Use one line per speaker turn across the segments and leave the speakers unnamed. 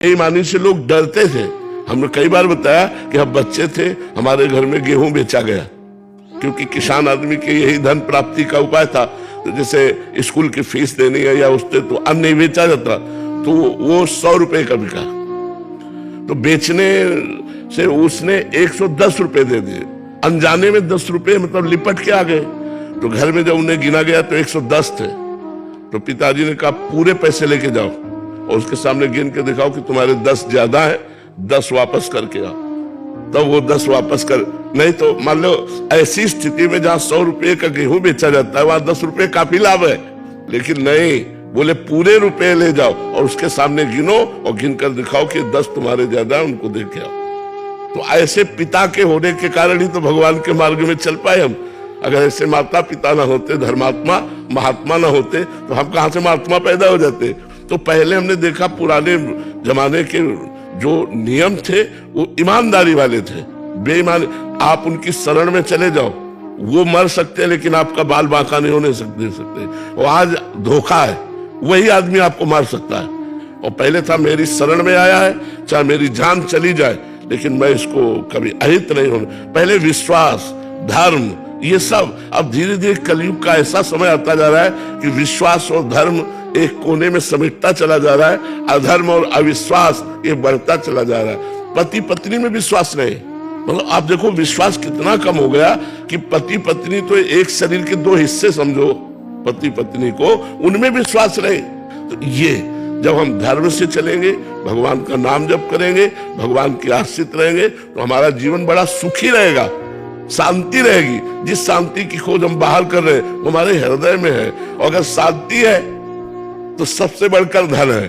बेईमानी से लोग डरते थे। हमने कई बार बताया कि हम बच्चे थे, हमारे घर में गेहूं बेचा गया, क्योंकि किसान आदमी के यही धन प्राप्ति का उपाय था। तो जैसे स्कूल की फीस देनी है या उससे तो अन्न नहीं बेचा जाता, तो वो 100 रुपए का बिका, तो बेचने से उसने 110 रुपए दे दिए। अनजाने में 10 रुपए मतलब लिपट के आ गए। तो घर में जब उन्हें गिना गया तो 110 थे। तो पिताजी ने कहा पूरे पैसे लेके जाओ और उसके सामने गिन के दिखाओ कि तुम्हारे 10 ज्यादा है, 10 वापस करके आओ। तब वो 10 वापस कर, नहीं तो मान लो ऐसी स्थिति में जहां 100 रुपए का गेहूं बेचा जाता है वहां 10 रुपए काफी लाभ है, लेकिन नहीं, बोले पूरे रुपए ले जाओ और उसके सामने गिनो और गिन कर दिखाओ कि 10 तुम्हारे ज्यादा है, उनको दे के आओ। तो ऐसे पिता के होने के कारण ही तो भगवान के मार्ग में चल पाए हम। अगर ऐसे माता पिता ना होते, धर्मात्मा महात्मा ना होते, तो हम कहां से महात्मा पैदा हो जाते। तो पहले हमने देखा पुराने जमाने के जो नियम थे वो ईमानदारी वाले थे। बेईमान, आप उनकी शरण में चले जाओ, वो मर सकते हैं लेकिन आपका बाल बांका नहीं होने सकते। वो आज धोखा है, वही आदमी आपको मार सकता है। और पहले था मेरी शरण में आया है, चाहे मेरी जान चली जाए लेकिन मैं इसको कभी अहित नहीं होने। पहले विश्वास, धर्म, ये सब। अब धीरे धीरे कलयुग का ऐसा समय आता जा रहा है कि विश्वास और धर्म एक कोने में समेटता चला जा रहा है, अधर्म और अविश्वास ये बढ़ता चला जा रहा है। पति पत्नी में विश्वास नहीं, मतलब आप देखो विश्वास कितना कम हो गया कि पति पत्नी तो एक शरीर के 2 हिस्से समझो, पति पत्नी को, उनमें विश्वास नहीं। तो ये जब हम धर्म से चलेंगे, भगवान का नाम जप करेंगे, भगवान के आश्रित रहेंगे, तो हमारा जीवन बड़ा सुखी रहेगा, शांति रहेगी। जिस शांति की खोज हम बाहर कर रहे हैं वो हमारे हृदय में है। और अगर शांति है तो सबसे बढ़कर धन है।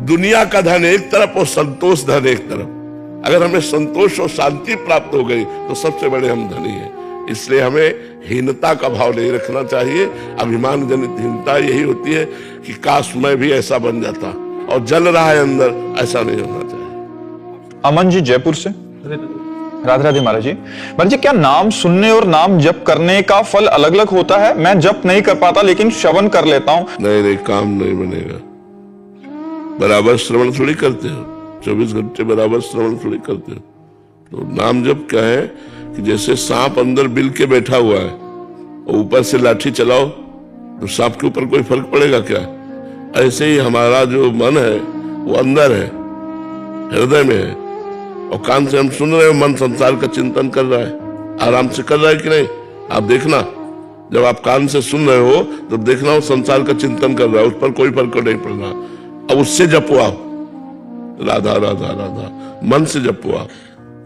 दुनिया का धन एक तरफ और संतोष धन एक तरफ। अगर हमें संतोष और शांति प्राप्त हो गई तो सबसे बड़े हम धनी हैं। इसलिए हमें हीनता का भाव नहीं रखना चाहिए। अभिमान जनित हीनता यही होती है कि काश मैं भी ऐसा बन जाता, और जल रहा है अंदर, ऐसा नहीं होना चाहिए।
अमन जी जयपुर से। राधे राधे महाराज जी। महाराज जी, क्या नाम सुनने और नाम जप करने का फल अलग अलग होता है? मैं जप नहीं कर पाता लेकिन श्रवण कर लेता हूँ।
नहीं, काम नहीं बनेगा। बराबर श्रवण थोड़ी करते हो, 24 घंटे बराबर श्रवण थोड़ी करते हो। तो नाम जप क्या है कि जैसे सांप अंदर बिल के बैठा हुआ है और ऊपर से लाठी चलाओ तो सांप के ऊपर कोई फर्क पड़ेगा क्या? ऐसे ही हमारा जो मन है वो अंदर है, हृदय में है, और कान से हम सुन रहे हो, मन संसार का चिंतन कर रहा है। आराम से कर रहा है कि नहीं? आप देखना, जब आप कान से सुन रहे हो तो देखना वो संसार का चिंतन कर रहा है, उस पर कोई फर्क नहीं पड़ रहा। अब उससे जपो आप, राधा राधा राधा, मन से जपो आप,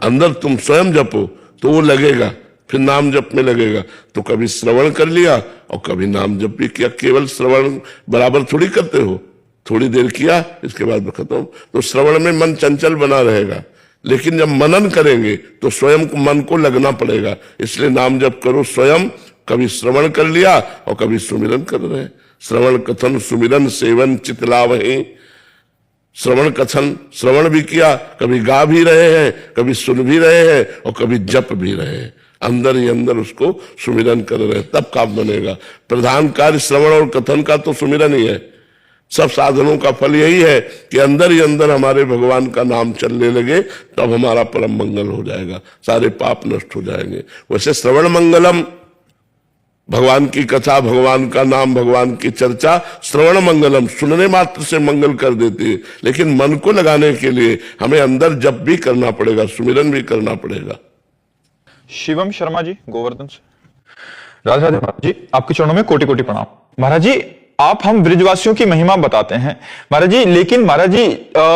अंदर तुम स्वयं जपो तो वो लगेगा, फिर नाम जप में लगेगा। तो कभी श्रवण कर लिया और कभी नाम जप भी किया। केवल श्रवण बराबर थोड़ी करते हो, थोड़ी देर किया इसके बाद खत्म। तो श्रवण में मन चंचल बना रहेगा, लेकिन जब मनन करेंगे तो स्वयं को मन को लगना पड़ेगा। इसलिए नाम जप करो स्वयं, कभी श्रवण कर लिया और कभी सुमिरन कर रहे। श्रवण कथन सुमिरन सेवन चितलावहि। श्रवण कथन, श्रवण भी किया, कभी गा भी रहे हैं, कभी सुन भी रहे हैं और कभी जप भी रहे हैं। अंदर ही अंदर उसको सुमिरन कर रहे हैं, तब काम बनेगा। प्रधान कार्य श्रवण और कथन का तो सुमिरन ही है। सब साधनों का फल यही है कि अंदर ही अंदर हमारे भगवान का नाम चलने लगे, तब हमारा परम मंगल हो जाएगा, सारे पाप नष्ट हो जाएंगे। वैसे श्रवण मंगलम, भगवान की कथा, भगवान का नाम, भगवान की चर्चा श्रवण मंगलम, सुनने मात्र से मंगल कर देती है। लेकिन मन को लगाने के लिए हमें अंदर जप भी करना पड़ेगा, सुमिरन भी करना पड़ेगा।
शिवम शर्मा जी गोवर्धन से। राधे राधे महाराज जी, आपके चरणों में कोटि कोटि प्रणाम। महाराज जी, आप हम ब्रिजवासियों की महिमा बताते हैं महाराज जी, लेकिन महाराज जी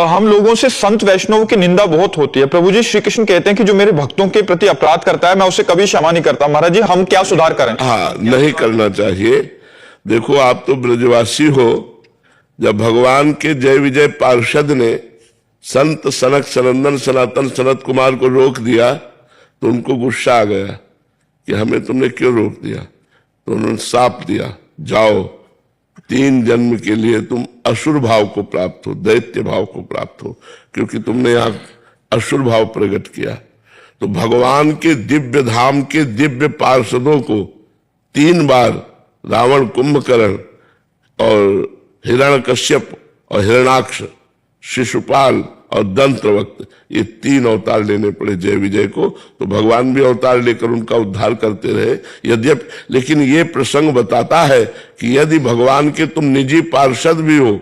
हम लोगों से संत वैष्णवों की निंदा बहुत होती है। प्रभु जी श्री कृष्ण कहते हैं कि जो मेरे भक्तों के प्रति अपराध करता है मैं उसे कभी क्षमा नहीं करता। महाराज जी, हम क्या सुधार करें?
हाँ, नहीं करना चाहिए। देखो, आप तो ब्रजवासी हो। जब भगवान के जय विजय पार्षद ने संत सनक सनंदन सनातन सनत कुमार को रोक दिया तो उनको गुस्सा आ गया कि हमें तुमने क्यों रोक दिया। तो उन्होंने शाप दिया, जाओ 3 जन्म के लिए तुम असुर भाव को प्राप्त हो, दैत्य भाव को प्राप्त हो, क्योंकि तुमने यहाँ असुर भाव प्रकट किया। तो भगवान के दिव्य धाम के दिव्य पार्षदों को 3 बार रावण, कुंभकर्ण और हिरण्यकश्यप और हिरणाक्ष, शिशुपाल और दंत्रवक्त, ये 3 अवतार लेने पड़े जय विजय को। तो भगवान भी अवतार लेकर उनका उद्धार करते रहे यद्यपि, लेकिन ये प्रसंग बताता है कि यदि भगवान के तुम निजी पार्षद भी हो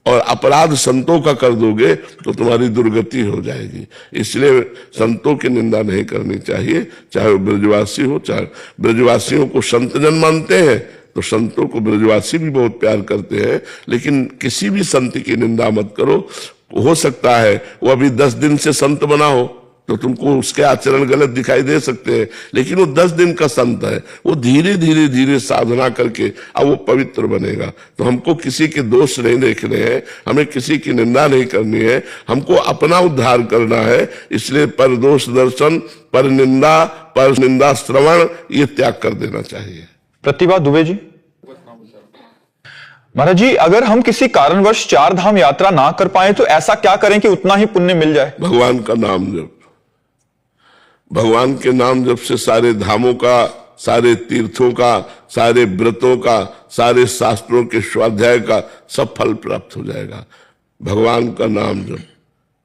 और अपराध संतों का कर दोगे तो तुम्हारी दुर्गति हो जाएगी। इसलिए संतों की निंदा नहीं करनी चाहिए, चाहे वो ब्रजवासी हो, चाहे ब्रजवासियों को संतजन मानते हैं तो संतों को ब्रजवासी भी बहुत प्यार करते हैं, लेकिन किसी भी संत की निंदा मत करो। हो सकता है वो अभी 10 दिन से संत बना हो तो तुमको उसके आचरण गलत दिखाई दे सकते हैं, लेकिन वो 10 दिन का संत है, वो धीरे धीरे धीरे साधना करके अब वो पवित्र बनेगा। तो हमको किसी के दोष नहीं देखने हैं, हमें किसी की निंदा नहीं करनी है, हमको अपना उद्धार करना है। इसलिए पर दोष दर्शन, पर निंदा श्रवण ये त्याग कर देना चाहिए।
प्रतिभा दुबे जी। महाराज जी, अगर हम किसी कारणवश 4 धाम यात्रा ना कर पाए तो ऐसा क्या करें कि उतना ही पुण्य मिल जाए?
भगवान का नाम जप, भगवान के नाम जप से सारे धामों का, सारे तीर्थों का, सारे व्रतों का, सारे शास्त्रों के स्वाध्याय का सब फल प्राप्त हो जाएगा। भगवान का नाम जप,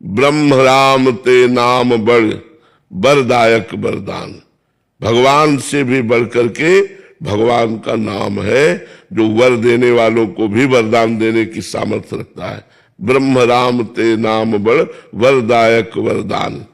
ब्रह्म राम ते नाम बड़, वरदायक वरदान। भगवान से भी बढ़कर के भगवान का नाम है जो वर देने वालों को भी वरदान देने की सामर्थ्य रखता है। ब्रह्म राम ते नाम बड़, वरदायक वरदान।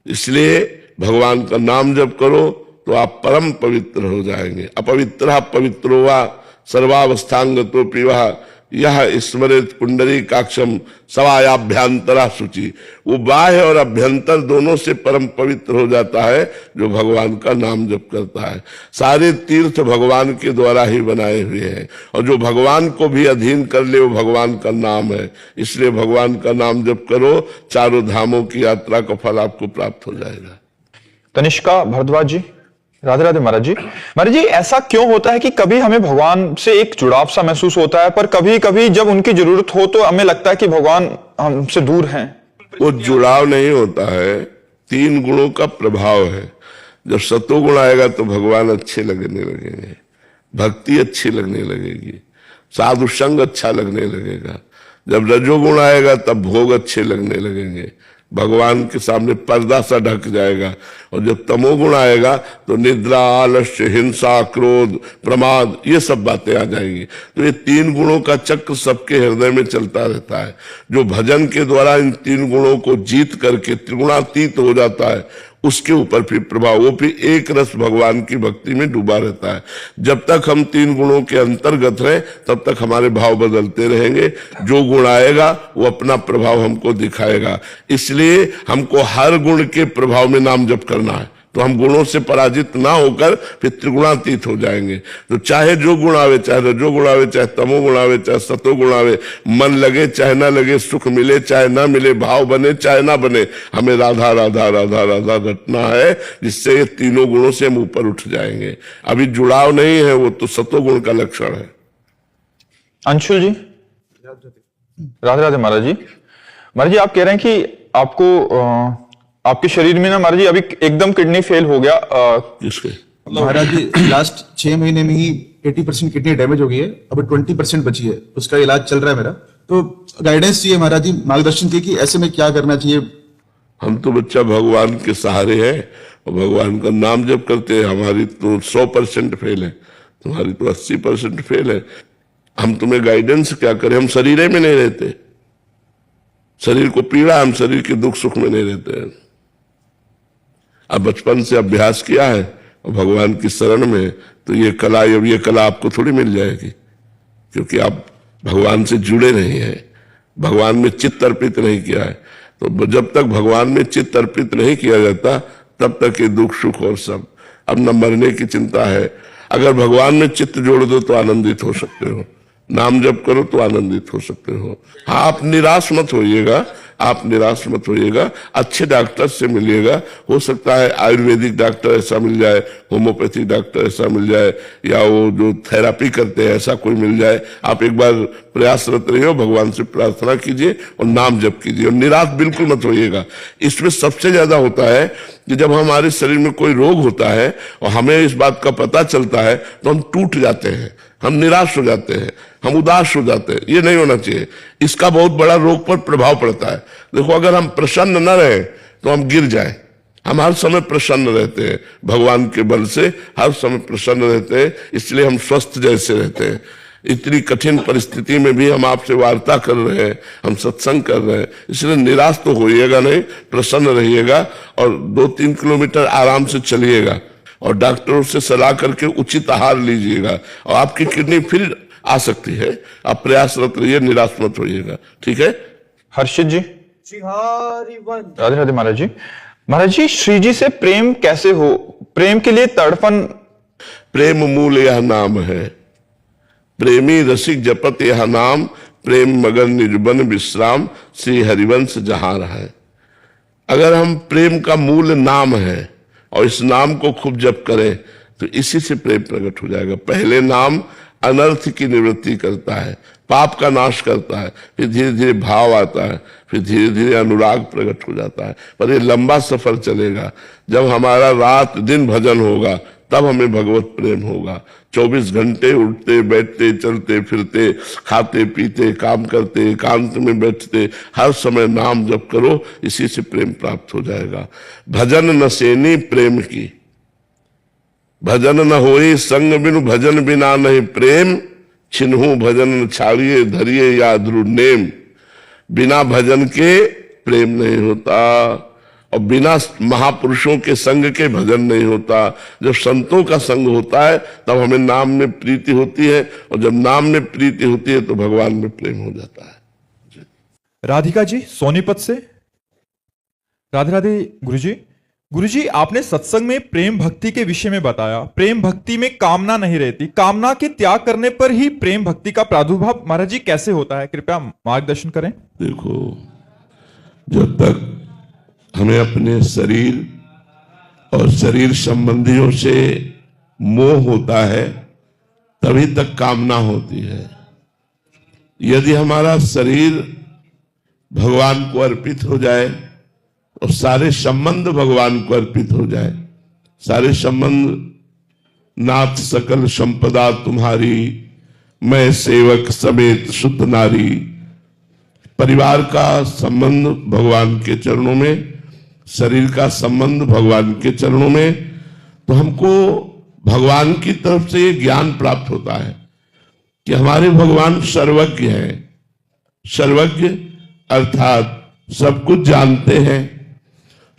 इसलिए भगवान का नाम जप करो तो आप परम पवित्र हो जाएंगे। अपवित्र पवित्रो वा सर्वावस्थांगतो पिवा यह स्मृत पुंडरीकाक्षम सवायाभ्यंतरा शुचि। वो बाह्य और अभ्यंतर दोनों से परम पवित्र हो जाता है जो भगवान का नाम जप करता है। सारे तीर्थ भगवान के द्वारा ही बनाए हुए हैं और जो भगवान को भी अधीन कर ले वो भगवान का नाम है। इसलिए भगवान का नाम जप करो, चारों धामों की यात्रा का फल आपको प्राप्त हो जाएगा।
तनिष्का भारद्वाज जी। राधे राधे महाराज जी। महाराज जी, ऐसा क्यों होता है कि कभी हमें भगवान से एक जुड़ाव सा महसूस होता है, पर कभी कभी जब उनकी जरूरत हो तो हमें लगता है कि भगवान हमसे दूर हैं?
वो जुड़ाव नहीं होता है, 3 गुणों का प्रभाव है। जब सतोगुण आएगा तो भगवान अच्छे लगने लगेंगे, भक्ति अच्छी लगने लगेगी, साधु संग अच्छा लगने लगेगा। जब रजोगुण आएगा तब भोग अच्छे लगने लगेंगे, भगवान के सामने पर्दा सा ढक जाएगा। और जब तमोगुण आएगा तो निद्रा, आलस्य, हिंसा, क्रोध, प्रमाद ये सब बातें आ जाएंगी। तो ये 3 गुणों का चक्र सबके हृदय में चलता रहता है। जो भजन के द्वारा इन 3 गुणों को जीत करके त्रिगुणातीत हो जाता है उसके ऊपर फिर प्रभाव, वो फिर एक रस भगवान की भक्ति में डूबा रहता है। जब तक हम 3 गुणों के अंतर्गत हैं तब तक हमारे भाव बदलते रहेंगे। जो गुण आएगा वो अपना प्रभाव हमको दिखाएगा। इसलिए हमको हर गुण के प्रभाव में नाम जप करना है, तो हम गुणों से पराजित ना होकर फिर त्रिगुणातीत हो जाएंगे। तो चाहे जो गुण आवे, चाहे रजोगुण आवे, चाहे तमोगुण आवे, चाहे सतोगुण आवे, मन लगे चाहे ना लगे, सुख मिले चाहे ना मिले, भाव बने चाहे ना बने, हमें राधा राधा राधा राधा रटना है, जिससे ये 3 गुणों से हम ऊपर उठ जाएंगे। अभी जुड़ाव नहीं है, वो तो सतोगुण का लक्षण है।
अंशुल जी। राधे राधे महाराज जी। महाराज जी, आप कह रहे हैं कि आपको आपके शरीर में ना महाराज जी अभी एकदम किडनी फेल हो गया।
किसके?
महाराज जी, लास्ट 6 महीने में ही 80% किडनी डैमेज हो गई है, अभी 20% बची है, उसका इलाज चल रहा है मेरा। तो गाइडेंस चाहिए महाराज जी, मार्गदर्शन चाहिए कि ऐसे में क्या करना चाहिए।
हम तो बच्चा भगवान के सहारे हैं और भगवान का नाम जप करते हैं। हमारी तो 100% फेल है, तुम्हारी तो 80% फेल है। हम तुम्हें गाइडेंस क्या करें, हम शरीर में नहीं रहते, शरीर को पीड़ा, हम शरीर के दुख सुख में नहीं रहते हैं। अब बचपन से अभ्यास किया है और भगवान की शरण में, तो ये कला आपको थोड़ी मिल जाएगी, क्योंकि आप भगवान से जुड़े नहीं हैं, भगवान में चित्त अर्पित नहीं किया है। तो जब तक भगवान में चित्त अर्पित नहीं किया जाता तब तक ये दुख सुख और सब। अब न मरने की चिंता है, अगर भगवान में चित्त जोड़ दो तो आनंदित हो सकते हो, नाम जप करो तो आनंदित हो सकते हो। हाँ, आप निराश मत होइएगा, आप निराश मत होइएगा, अच्छे डॉक्टर से मिलिएगा। हो सकता है आयुर्वेदिक डॉक्टर ऐसा मिल जाए, होम्योपैथिक डॉक्टर ऐसा मिल जाए, या वो जो थेरापी करते हैं ऐसा कोई मिल जाए। आप एक बार प्रयासरत रहिए, भगवान से प्रार्थना कीजिए और नाम जप कीजिए और निराश बिल्कुल मत होइएगा। इसमें सबसे ज्यादा होता है कि जब हमारे शरीर में कोई रोग होता है और हमें इस बात का पता चलता है तो हम टूट जाते हैं, हम निराश हो जाते हैं, हम उदास हो जाते हैं। ये नहीं होना चाहिए। इसका बहुत बड़ा रोग पर प्रभाव पड़ता है। देखो, अगर हम प्रसन्न न रहे तो हम गिर जाए। हम हर समय प्रसन्न रहते हैं, भगवान के बल से हर समय प्रसन्न रहते हैं, इसलिए हम स्वस्थ जैसे रहते हैं। इतनी कठिन परिस्थिति में भी हम आपसे वार्ता कर रहे हैं, हम सत्संग कर रहे हैं, इसलिए निराश तो होइएगा नहीं, प्रसन्न रहिएगा और 2-3 किलोमीटर आराम से चलिएगा और डॉक्टरों से सलाह करके उचित आहार लीजिएगा और आपकी किडनी फिर आ सकती है। आप प्रयासरत रहिए, निराश मत होइएगा, ठीक है।
हर्षित जी, राधे राधे महाराज जी। महाराज जी, श्री जी से प्रेम कैसे हो? प्रेम के लिए तड़पन।
प्रेम मूल यह नाम है, प्रेमी रसिक जपत यह नाम, प्रेम मगन निर्बन विश्राम, श्री हरिवंश जहां है। अगर हम प्रेम का मूल नाम है और इस नाम को खूब जप करें तो इसी से प्रेम प्रकट हो जाएगा। पहले नाम अनर्थ की निवृत्ति करता है, पाप का नाश करता है, फिर धीरे धीरे भाव आता है, फिर धीरे धीरे अनुराग प्रकट हो जाता है। पर ये लंबा सफर चलेगा। जब हमारा रात दिन भजन होगा तब हमें भगवत प्रेम होगा। 24 घंटे उठते बैठते चलते फिरते खाते पीते काम करते एकांत में बैठते हर समय नाम जप करो, इसी से प्रेम प्राप्त हो जाएगा। भजन न सेनी प्रेम की, भजन न होई संग बिनु, भजन बिना नहीं प्रेम, छिन्हू भजन न छाड़िए धरिए या ध्रुव नेम। बिना भजन के प्रेम नहीं होता और बिना महापुरुषों के संग के भजन नहीं होता। जब संतों का संग होता है तब हमें नाम में प्रीति होती है और जब नाम में प्रीति होती है तो भगवान में प्रेम हो जाता है।
राधिका जी सोनीपत से। राधे राधे गुरुजी। गुरुजी, आपने सत्संग में प्रेम भक्ति के विषय में बताया। प्रेम भक्ति में कामना नहीं रहती, कामना के त्याग करने पर ही प्रेम भक्ति का प्रादुर्भाव महाराज जी कैसे होता है? कृपया मार्गदर्शन करें।
देखो, जब तक हमें अपने शरीर और शरीर संबंधियों से मोह होता है तभी तक कामना होती है। यदि हमारा शरीर भगवान को अर्पित हो जाए और सारे संबंध भगवान को अर्पित हो जाए, सारे संबंध, नाथ सकल संपदा तुम्हारी, मैं सेवक समेत शुद्ध नारी, परिवार का संबंध भगवान के चरणों में, शरीर का संबंध भगवान के चरणों में, तो हमको भगवान की तरफ से ये ज्ञान प्राप्त होता है कि हमारे भगवान सर्वज्ञ हैं। सर्वज्ञ अर्थात सब कुछ जानते हैं,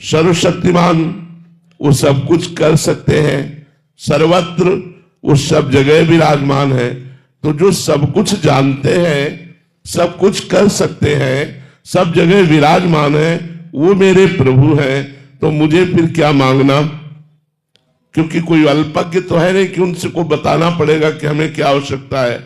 सर्वशक्तिमान, वो सब कुछ कर सकते हैं, सर्वत्र वो सब जगह विराजमान है। तो जो सब कुछ जानते हैं, सब कुछ कर सकते हैं, सब जगह विराजमान है, वो मेरे प्रभु हैं। तो मुझे फिर क्या मांगना? क्योंकि कोई अल्पज्ञ तो है नहीं कि उनसे को बताना पड़ेगा कि हमें क्या आवश्यकता है।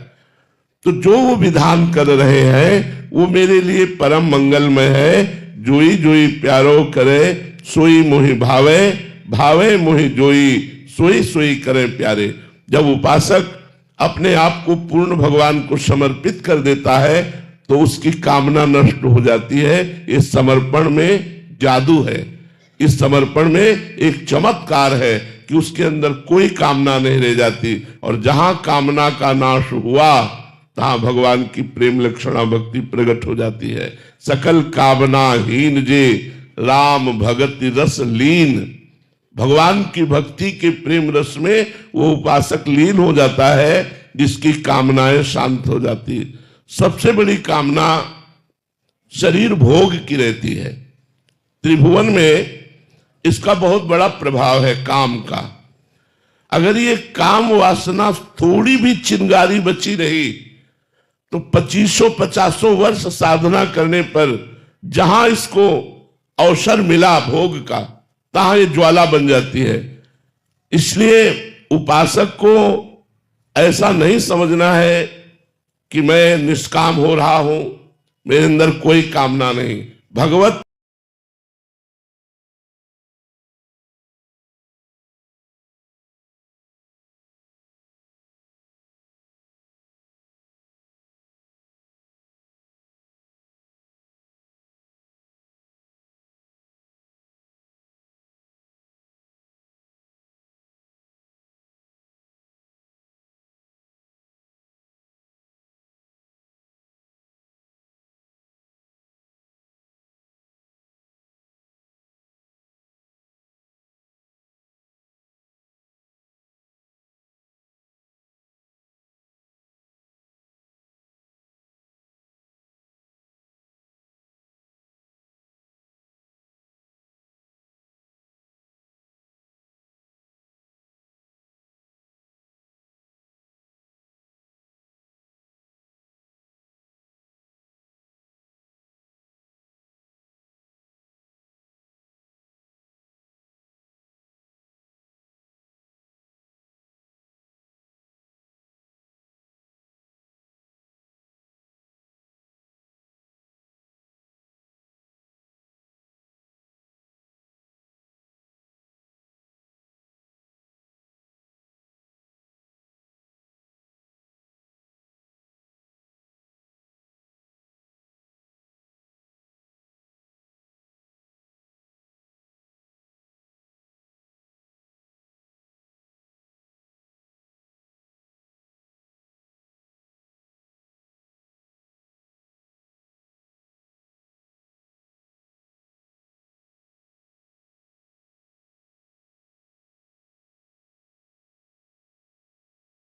तो जो वो विधान कर रहे हैं वो मेरे लिए परम मंगलमय है। जोई जोई प्यारो करे सोई मोहि भावे, भावे मोहि जोई सोई सोई करे प्यारे। जब उपासक अपने आप को पूर्ण भगवान को समर्पित कर देता है तो उसकी कामना नष्ट हो जाती है। इस समर्पण में जादू है, इस समर्पण में एक चमत्कार है कि उसके अंदर कोई कामना नहीं रह जाती। और जहां कामना का नाश हुआ तहां भगवान की प्रेम लक्षणा भक्ति प्रकट हो जाती है। सकल कामना हीन जे राम भगति रस लीन। भगवान की भक्ति के प्रेम रस में वो उपासक लीन हो जाता है, जिसकी कामनाएं शांत हो जाती है। सबसे बड़ी कामना शरीर भोग की रहती है। त्रिभुवन में इसका बहुत बड़ा प्रभाव है काम का। अगर ये काम वासना थोड़ी भी चिंगारी बची रही तो 2500-50 वर्ष साधना करने पर जहां इसको अवसर मिला भोग का, तहां ये ज्वाला बन जाती है। इसलिए उपासक को ऐसा नहीं समझना है कि मैं निष्काम हो रहा हूं, मेरे अंदर कोई कामना नहीं। भगवत